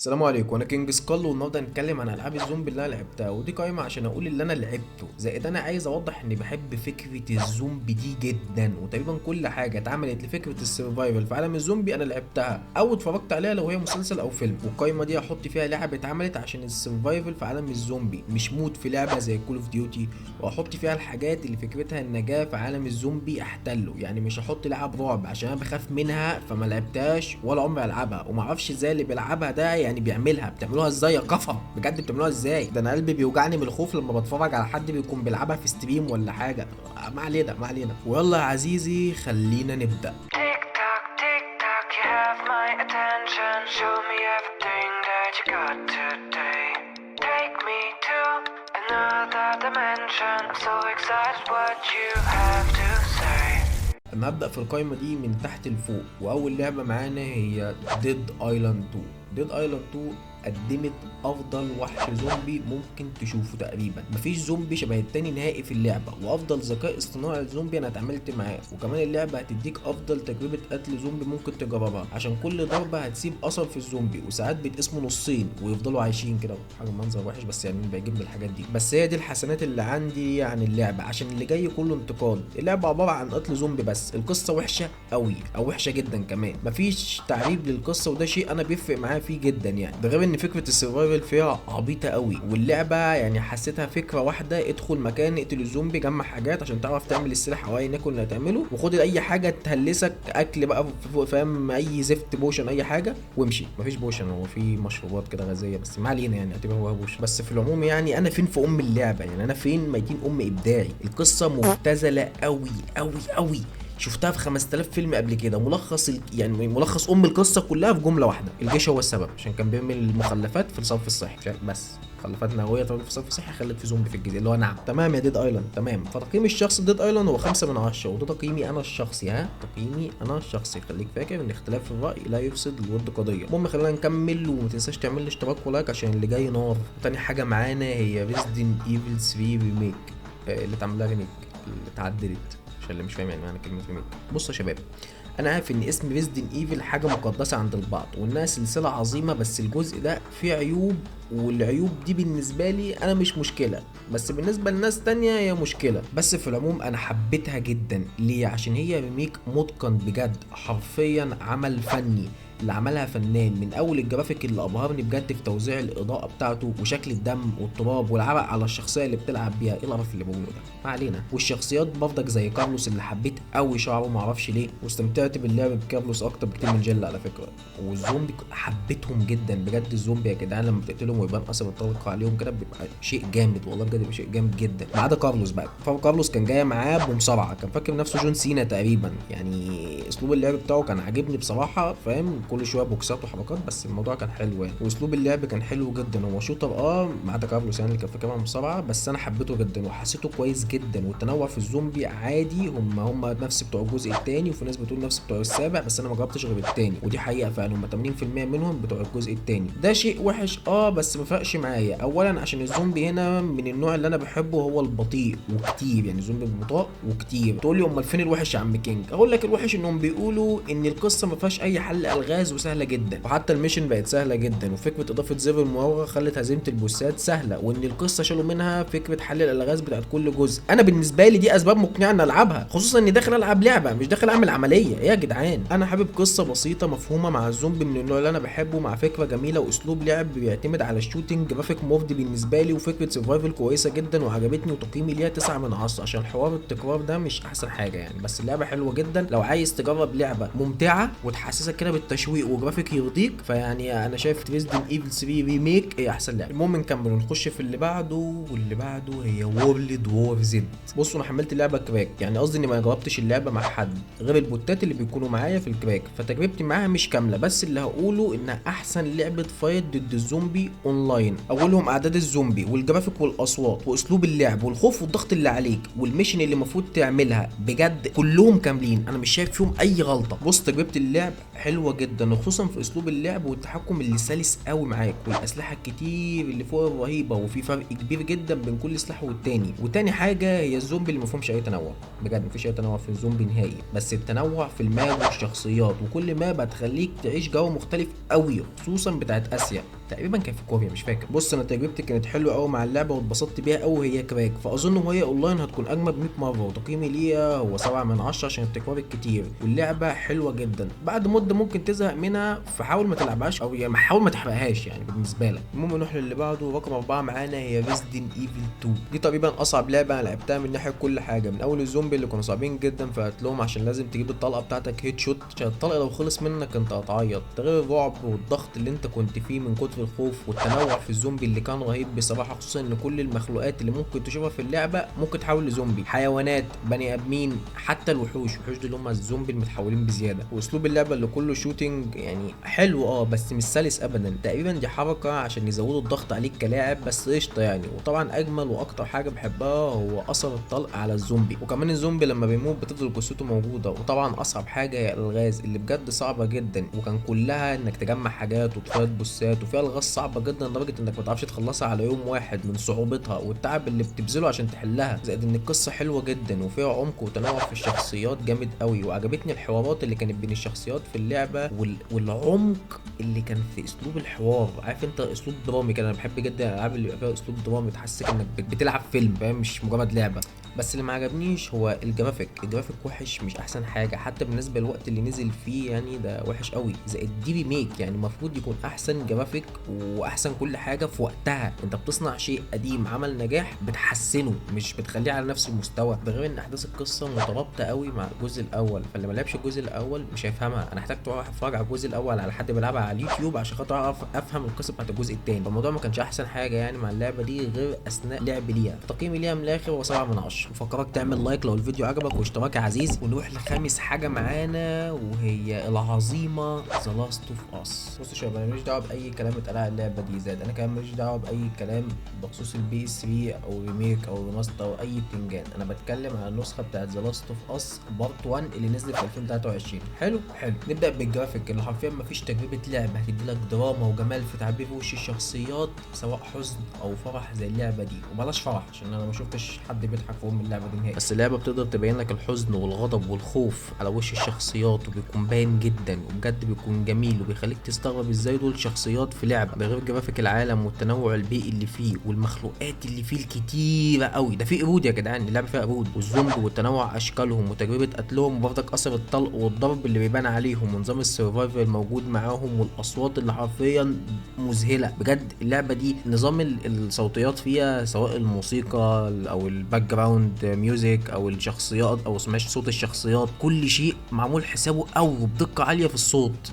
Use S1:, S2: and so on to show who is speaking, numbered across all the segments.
S1: السلام عليكم، انا كينج سكال والنهارده هنتكلم عن العاب الزومبي اللي انا لعبتها، ودي قائمه عشان اقول اللي انا لعبته. زائد انا عايز اوضح اني بحب فكره الزومبي دي جدا، وتقريبا كل حاجه اتعملت لفكره السرفايفل في عالم الزومبي انا لعبتها او اتفرجت عليها لو هي مسلسل او فيلم. والقائمه دي هحط فيها لعب اتعملت عشان السرفايفل في عالم الزومبي، مش مود في لعبه زي كول اوف ديوتي. واحط فيها الحاجات اللي فكرتها النجاه في عالم الزومبي احتله. يعني مش هحط لعب رعب عشان انا بخاف منها فما لعبتهاش ولا عمري العبها، وما اعرفش ازاي اللي بيلعبها ده يعني بتعملوها ازاي يا كفر؟ بجد بتعملوها ازاي؟ ده انا قلبي بيوجعني من الخوف لما بتفرج على حد بيكون بيلعبها في ستريم ولا حاجه. ما علينا ما علينا، ويلا يا عزيزي خلينا نبدا.
S2: Tick tock, tick tock, you have my attention. Show me everything that you got today. Take me to another dimension. I'm so excited what you have to say.
S1: انا هبدا في القائمه دي من تحت لفوق، واول لعبه معانا هي ديد ايلاند 2. ديد ايلاند 2 قدمت افضل وحش زومبي ممكن تشوفه تقريبا. مفيش زومبي شبه التاني نهائي في اللعبه، وافضل ذكاء اصطناعي الزومبي انا اتعاملت معاه. وكمان اللعبه هتديك افضل تجربه قتل زومبي ممكن تجربها، عشان كل ضربه هتسيب اثر في الزومبي، وساعات بيتقسموا نصين ويفضلوا عايشين كده. حاجه منظر وحش بس يعني بيعجبني الحاجات دي. بس هي دي الحسنات اللي عندي عن اللعبه، عشان اللي جاي كله انتقاد. اللعبه عباره عن قتل زومبي بس. القصه وحشه قوي او وحشه جدا كمان، مفيش تعريب للقصه، وده شيء انا بيفرق معايا فيه جدا يعني. ده غير ان فكره السرفايفل فيها عبيطه قوي، واللعبه يعني حسيتها فكره واحده: ادخل مكان اقتل الزومبي، جمع حاجات عشان تعرف تعمل السلاح او اي يكن اللي هتعمله، وخد اي حاجه تهلسك اكل بقى فاهم، اي زفت بوشن اي حاجه وامشي. مفيش بوشن، هو في مشروبات كده غازيه بس ما علينا يعني، اعتبره هو بوشن. بس في العموم يعني انا فين في اللعبه؟ يعني انا فين ميتين ابداعي؟ القصه مبتذله قوي قوي قوي، شفتها في 5000 فيلم قبل كده. يعني ملخص القصه كلها في جمله واحده: الجيش هو السبب، عشان كان بيعمل المخلفات في الصرف الصحي بس. مخلفات نوويه طبعا في الصرف الصحي خلت في زومبي في الجزيره اللي هو نعم. تمام يا ديد ايلاند، تمام. فتقييم الشخص ديد ايلاند هو 5 من 10، وده تقييمي انا الشخصي. تقييمي انا الشخصي. خليك فاكر ان اختلاف الراي لا يفسد الود قضيه. المهم خلينا نكمل، وما تنساش تعمل لي اشتراك ولايك عشان اللي جاي نار. تاني حاجه معانا هي ريزيدنت ايفل 3 ريميك، اللي اتعمل لها ريميك، اللي اتعدلت، عشان اللي مش فاهم يعني معنى كلمه ريميك. بص يا شباب، انا عارف ان اسم ريزيدنت ايفل حاجه مقدسه عند البعض وانها سلسله عظيمه، بس الجزء ده فيه عيوب، والعيوب دي بالنسبه لي انا مش مشكله، بس بالنسبه لناس تانية هي مشكله. بس في العموم انا حبيتها جدا. ليه؟ عشان هي ريميك متقن بجد، حرفيا عمل فني. اللي عملها فنان، من اول الجرافيك اللي ابهرني بجد في توزيع الاضاءه بتاعته وشكل الدم والتراب والعرق على الشخصيه اللي بتلعب بيها. ايه القرف اللي بقوله ده؟ ما علينا. والشخصيات برضك زي كارلوس اللي حبيت قوي شعره معرفش ليه، واستمتعت باللعب بكارلوس اكتر بكتير من جيل على فكره. والزومبي حبيتهم جدا بجد. الزومبي يا جدعان لما بتقتلهم ويبان اثر الطلق عليهم كده بيبقى شيء جامد، والله بجد بيبقى شيء جامد جدا. ما عدا كارلوس بقى، فكارلوس كان جاي معاه بمصارعه، كان فاكر نفسه جون سينا تقريبا يعني. اسلوب اللعب بتاعه كان عاجبني بصراحه، فاهم، كل شويه بوكسات وحركات، بس الموضوع كان حلو يعني. واسلوب اللعب كان حلو جدا. هو شوتر ما عدا كارلوس يعني اللي كان فاكرها مصارعه، بس انا حبيته جدا وحسيته كويس جدا. والتنوع في الزومبي عادي، هم نفس بتوع الجزء الثاني، وفي ناس بتقول نفس بتوع السابع، بس انا ما جربتش غير الثاني، ودي حقيقه فعلا. هم 80% منهم بتوع الجزء الثاني. ده شيء وحش بس ما فرقش معايا. اولا عشان الزومبي هنا من النوع اللي انا بحبه، هو البطيء وكتير، يعني زومبي بطاء وكتير. تقول لي امال فين الوحش يا عم كينج؟ اقول لك الوحش انهم بيقولوا ان القصه ما فيهاش اي حل الغاز وسهله جدا، وحتى الميشن بقت سهله جدا، وفكره اضافه زر المراوغه خلت هزيمه البوسات سهله، وان القصه شالوا منها فكره حل الالغاز بتاعت كل جزء. انا بالنسبه لي دي اسباب مقنعه ان العبها، خصوصا اني داخل العب لعبه مش داخل اعمل عمليه. ايه يا جدعان؟ انا حابب قصه بسيطه مفهومه مع الزومبي من النوع اللي انا بحبه، مع فكره جميله واسلوب لعب بيعتمد على الشوتنج، جرافيك مرضي بالنسبه لي، وفكره سرفايفل كويسه جدا وعجبتني، وتقييمي ليها 9 من 10 عشان حوار التكرار ده مش احسن حاجه يعني. بس اللعبه حلوه جدا. لو عايز تجرب لعبه ممتعه وتحسسك كده بالتشويق وجرافيك يرضيك، فيعني انا شايف ريزيدنت ايفل 3 ريميك هي احسن لعبه. المهم نكمل ونخش في اللي بعده، واللي بعده هي وورلد وور زد. بصوا انا حملت اللعبه كراك، يعني قصدي اني ما جربتش اللعبه مع حد غير البوتات اللي بيكونوا معايا في الكراك، فتجربتي معاها مش كامله. بس اللي هقوله انها احسن لعبه فايت ضد الزومبي اونلاين. اولهم اعداد الزومبي والجرافيك والاصوات واسلوب اللعب والخوف والضغط اللي عليك والميشن اللي المفروض تعملها، بجد كلهم كاملين، انا مش شايف فيهم اي غلطه. بص تجربه اللعب حلوه جدا جدا، وخصوصا في اسلوب اللعب والتحكم اللي سلس قوي معاك، والاسلحه الكتير اللي فوق الرهيبه، وفي فرق كبير جدا بين كل سلاح والتاني. وتاني حاجه هي الزومبي اللي مفهومش اي تنوع، بجد مفيش اي تنوع في الزومبي نهائي، بس التنوع في الماب والشخصيات، وكل ماب هتخليك تعيش جو مختلف قوي، خصوصا بتاعت اسيا، تقريبا كان في كوريا مش فاكر. بص انا تجربتي كانت حلوه قوي مع اللعبه واتبسطت بيها قوي، هي كراك، فاظن وهي اونلاين هتكون اجمد 100 مره، وتقييمي ليها هو 7 من 10 عشان التكرار الكتير، واللعبه حلوه جدا. بعد مده ممكن تزهق منها، فحاول ما تلعبهاش، او يعني حاول ما تحرقهاش يعني بالنسبه لك. المهم نروح للي بعده. رقم 4 معانا هي ريزيدنت ايفل 2. دي تقريبا اصعب لعبه انا لعبتها من ناحيه كل حاجه، من اول الزومبي اللي كانوا صعبين جدا في قتلهم عشان لازم تجيب الطلقه بتاعتك هيد شوت، عشان الطلقه لو خلص منك انت هتعيط، ده غير الرعب والضغط اللي انت كنت فيه من كتر الخوف، والتنوع في الزومبي اللي كان رهيب بصراحه، خصوصا ان كل المخلوقات اللي ممكن تشوفها في اللعبه ممكن تحول لزومبي، حيوانات، بني ادمين، حتى الوحوش دول اللي هم الزومبي المتحولين بزياده. واسلوب اللعبه اللي كله شوتينج يعني حلو بس مش سلس ابدا، تقريبا دي حركه عشان يزودوا الضغط عليك كلاعب، بس قشطه يعني. وطبعا اجمل واكتر حاجه بحبها هو اثر الطلق على الزومبي، وكمان الزومبي لما بيموت بتفضل جثته موجوده. وطبعا اصعب حاجه هي الالغاز اللي بجد صعبه جدا، وكان كلها انك تجمع حاجات وتفايت بوسات، وفيها الغاز صعبه جدا لدرجه انك ما تعرفش تخلصها على يوم واحد من صعوبتها والتعب اللي بتبذله عشان تحلها، زائد ان القصه حلوه جدا وفيها عمق وتنوع في الشخصيات جامد قوي. وعجبتني الحوارات اللي كانت بين الشخصيات في اللعبه، والعمق اللي كان في اسلوب الحوار، عارف انت اسلوب درامي كده. انا بحب جدا الالعاب اللي بيبقى فيها اسلوب درامي تحسسك انك بتلعب فيلم، فاهم، مش مجرد لعبه. بس اللي ما عجبنيش هو الجرافيك وحش، مش احسن حاجه حتى بالنسبه للوقت اللي نزل فيه، يعني ده وحش قوي. زائد دي ريميك، يعني المفروض يكون احسن جرافيك واحسن كل حاجه في وقتها. انت بتصنع شيء قديم عمل نجاح بتحسنه، مش بتخليه على نفس المستوى. ده غير ان احداث القصه مترابطه قوي مع الجزء الاول، فاللي ما لعبش الجزء الاول مش هيفهمها. انا احتاج اروح اتفرج على الجزء الاول على حد بيلعبها على اليوتيوب عشان خاطر اعرف افهم القصه بتاعت الجزء الثاني. فالموضوع ما كانش احسن حاجه يعني مع اللعبه دي غير اثناء لعب ليها. تقييمي ليها من الاخر هو 7 من 10. وفكرك تعمل لايك لو الفيديو عجبك واشتراك يا عزيز. ونروح لخامس حاجه معانا وهي العظيمه ذا لاست اوف اس. بصوا يا شباب، انا ماليش دعوه باي كلام اتقال على اللعبه دي، زاد انا كمان ماليش دعوه باي كلام بخصوص البي اس 3 او ريميك او ريماستر او اي بتنجان. انا بتكلم على النسخه بتاعت ذا لاست اوف اس بارت 1 اللي نزلت في 2023. حلو. نبدا بالجرافيك اللي حرفيا مفيش تجربه لعبه هتدي لك دراما وجمال في تعبير وش الشخصيات، سواء حزن او فرح زي اللعبه دي. وبلاش فرح عشان انا ما شفتش حد بيضحك في اللعبه دي نهائي، بس اللعبه بتقدر تبين لك الحزن والغضب والخوف على وش الشخصيات، وبيكون باين جدا، وبجد بيكون جميل، وبيخليك تستغرب ازاي دول شخصيات في لعبه. ده غير جرافيك العالم والتنوع البيئي اللي فيه، والمخلوقات اللي فيه الكتيره قوي. ده فيه قرود يا جدعان، اللعبه فيها قرود والزومبي وتنوع اشكالهم وتجربه قتلهم، وبرضك اثر الطلق والضرب اللي بيبان عليهم، ونظام السرفايفل الموجود معاهم، والاصوات اللي حرفيا مذهله. بجد اللعبه دي نظام الصوتيات فيها، سواء الموسيقى او الباك جراوند ميوزك او الشخصيات او سماش صوت الشخصيات، كل شيء معمول حسابه قوي بدقه عاليه في الصوت.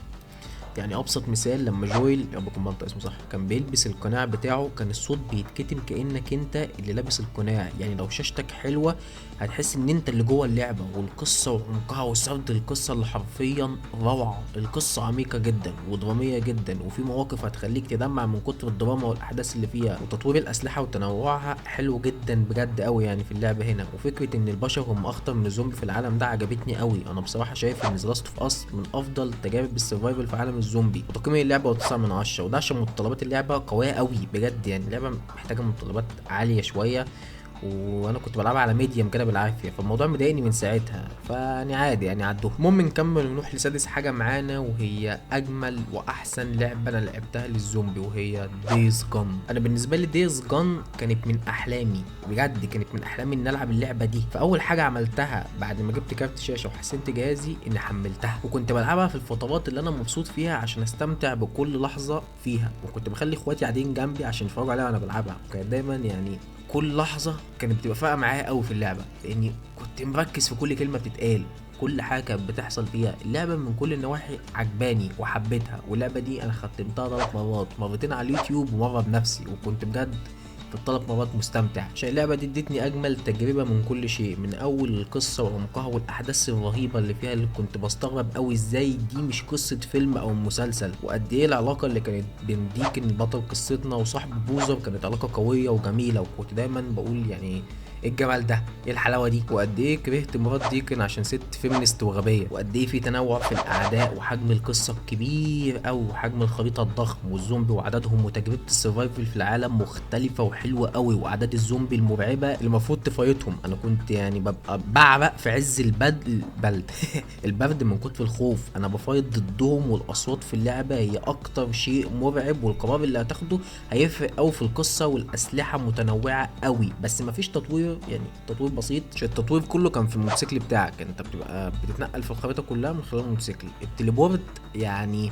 S1: يعني ابسط مثال لما جويل بكون بنطق اسمه صح كان بيلبس القناع بتاعه، كان الصوت بيتكتم كانك انت اللي لابس القناع. يعني لو شاشتك حلوه هتحس ان انت اللي جوه اللعبه. والقصه وعمقها وسرد القصه اللي حرفيا روعه. القصه عميقه جدا ودراميه جدا، وفي مواقف هتخليك تدمع من كتر الدراما والاحداث اللي فيها. وتطوير الاسلحه وتنوعها حلو جدا بجد قوي يعني في اللعبه هنا. وفكره ان البشر هم اخطر من الزومبي في العالم ده عجبتني قوي. انا بصراحه شايف ان ذا لاست اوف اس من افضل تجارب السرفايفل في عالم الزومبي. وتقييم اللعبه 9 من 10، وده عشان متطلبات اللعبه قويه قوي بجد. يعني اللعبه محتاجه متطلبات عاليه شويه، وانا كنت بلعبها على ميديم كده بالعافيه، فالموضوع مضايقني من ساعتها، فيعني عادي يعني عدوه. المهم نكمل ونروح لسادس حاجه معانا، وهي اجمل واحسن لعبه انا لعبتها للزومبي، وهي دايز جون. انا بالنسبه لي دايز جون كانت من احلامي بجد، كانت من احلامي ان العب اللعبه دي. فاول حاجه عملتها بعد ما جبت كارت شاشه وحسنت جهازي اني حملتها، وكنت بلعبها في الفترات اللي انا مبسوط فيها عشان استمتع بكل لحظه فيها. وكنت بخلي اخواتي قاعدين جنبي عشان يتفرجوا عليها وانا بلعبها، وكانت دايما يعني كل لحظه كانت بتبقى فارقه معايا قوي في اللعبه، لاني كنت مركز في كل كلمه بتتقال، كل حاجه كانت بتحصل فيها. اللعبه من كل النواحي عجباني وحبيتها. واللعبه دي انا ختمتها 3 مرات، مرتين على اليوتيوب ومره بنفسي، وكنت بجد في ال3 مرات مستمتع عشان اللعبه دي ادتني اجمل تجربه من كل شيء، من اول القصه وعمقها والاحداث الرهيبه اللي فيها، اللي كنت بستغرب قوي ازاي دي مش قصه فيلم او مسلسل. وقد ايه العلاقه اللي كانت بين ديكن بطل قصتنا وصاحب بوزر كانت علاقه قويه وجميله. وكنت دايما بقول يعني ايه الجمال ده، ايه الحلاوه دي، وقد ايه كرهت مرات ديكن عشان ست فيمينست وغبيه، وقد ايه في تنوع في الاعداء وحجم القصه الكبير قوي وحجم الخريطه الضخم والزومبي وعددهم وتجربه السرفايفل في العالم مختلفه وحلوه قوي، واعداد الزومبي المرعبه اللي المفروض تفايتهم. انا كنت يعني ببقى بعرق في عز البرد من كتر الخوف. انا بفايت ضدهم، والاصوات في اللعبه هي اكتر شيء مرعب، والقرار اللي هتاخده هيفرق قوي في القصه، والاسلحه متنوعه قوي بس مفيش تطوير، يعني تطوير بسيط عشان التطوير كله كان في الموتوسيكل بتاعك. انت بتبقى بتتنقل في الخريطه كلها من خلال الموتوسيكل. التليبورت يعني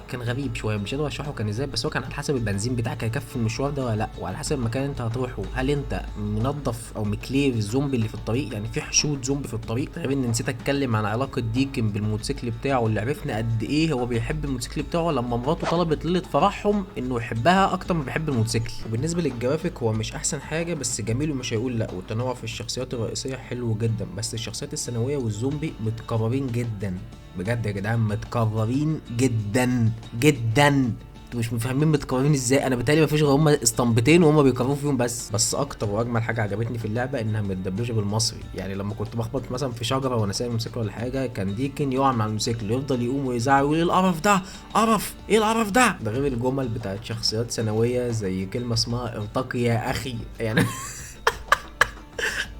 S1: كان غريب شويه، مش قادر اشرحه كان ازاي، بس هو كان على حسب البنزين بتاعك هيكفي المشوار ده ولا لا، وعلى حسب المكان اللي انت هتروحه، هل انت منظف او مكلير الزومبي اللي في الطريق، يعني في حشود زومبي في الطريق. غير ان نسيت اتكلم عن علاقه ديكن بالموتوسيكل بتاعه، اللي عرفنا قد ايه هو بيحب الموتوسيكل بتاعه لما مراته طلبت ليله فرحهم انه يحبها اكتر ما بيحب الموتوسيكل. وبالنسبه للجرافيك هو مش احسن حاجه بس جميل ومش هيقول لا، والتنوع في الشخصيات الرئيسيه حلو جدا، بس الشخصيات الثانويه والزومبي متكررين جدا بجد يا جدعان، متكررين جدا جدا. انتوا مش مفهمين متكررين ازاي. انا بتهيألي مفيش غير هما اسطمبتين وهما بيكرروا فيهم بس اكتر واجمل حاجه عجبتني في اللعبه انها متدبلجه بالمصري. يعني لما كنت بخبط مثلا في شجره وانا سايق الموتوسيكل ولا حاجه، كان ديكن يقع مع الموتوسيكل يفضل يقوم ويزعق ويقول ايه القرف ده، قرف ايه القرف ده غير الجمل بتاعت شخصيات ثانويه زي كلمه اسمها ارتقي يا اخي يعني.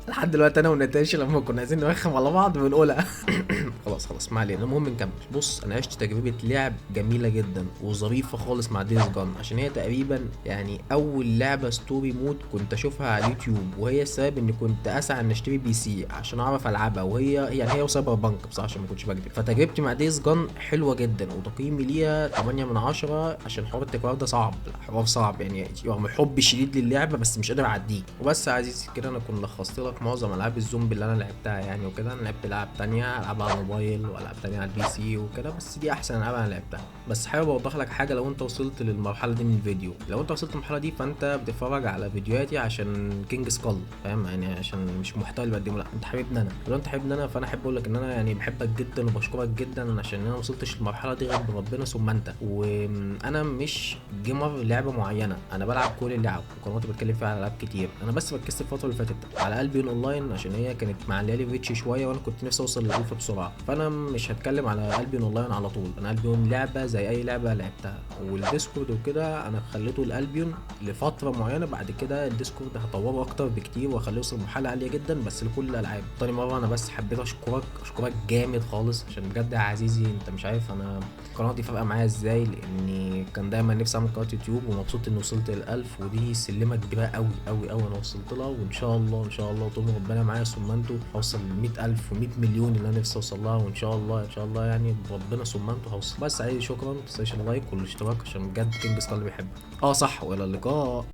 S1: لحد دلوقتي انا ونتاشا لما كنا عايزين نرخم على بعض بنقولها. خلاص ما علينا، المهم نكمل. بص انا عشت تجربه لعب جميله جدا وظريفه خالص مع ديز جان، عشان هي تقريبا يعني اول لعبه ستوري مود كنت اشوفها على اليوتيوب، وهي السبب اني كنت اسعى ان اشتري بي سي عشان اعرف العبها، وهي يعني هي وسايبر بانك بصراحه عشان ما كنتش بكذب. فتجربتي مع ديز جان حلوه جدا، وتقييمي ليها 8 من 10 عشان حوار التكرار ده صعب، حوار صعب يعني رغم حبي الشديد للعبه بس مش قادر اعديه. وبس يا عزيزي كده انا كنت لخصت لك معظم العاب الزومبي اللي انا لعبتها يعني وكده. انا لعبت العاب تانية، العاب على الموبايل والعاب تانية على البي سي وكده، بس دي احسن العاب انا لعبتها. بس حابب اوضح لك حاجه، لو انت وصلت للمرحله دي من الفيديو، لو انت وصلت للمرحله دي فانت بتتفرج على فيديوهاتي عشان كينج سكال، فاهم يعني، عشان مش محتوى اللي بقدمه، لا انت حبيبني انا. لو انت حبيبني انا فانا احب اقول لك ان انا يعني بحبك جدا وبشكرك جدا عشان انا ما وصلتش للمرحله دي غير بربنا ثم انت. وانا مش جيمر لعبه معينه، انا بلعب كل اللعب وقناتي بتكلم فيها على العاب كتير. انا بس ركزت الفتره اللي فاتت على البيون اونلاين عشان هي كانت معليه لي ريتش شويه، وانا كنت نفسي اوصل للالف بسرعه، فانا مش هتكلم على البيون اونلاين على طول. انا البيون لعبه زي اي لعبه لعبتها، والديسكورد وكده انا خليته الالبيون لفتره معينه، بعد كده الديسكورد هطوره اكتر بكتير واخليه يوصل لمرحله عاليه جدا بس لكل الالعاب. تاني مره انا بس حبيت اشكرك جامد خالص، عشان بجد يا عزيزي انت مش عارف انا القناه دي فارقه معايا ازاي، لاني كان دايما نفسي اعمل قناه يوتيوب، ومبسوط اني وصلت ل1000، ودي سلمه كبيره قوي قوي قوي انا وصلت لها، وان شاء الله ان شاء الله طول ما ربنا معايا ثم انتوا هوصل ل 100,000 و100 مليون اللي انا نفسي اوصل لها، وان شاء الله ان شاء الله يعني بربنا ثم انتوا هوصل. بس عايز شكرا، ما تنساش اللايك والاشتراك عشان بجد كينج سكال بيحبك. صح، والى اللقاء.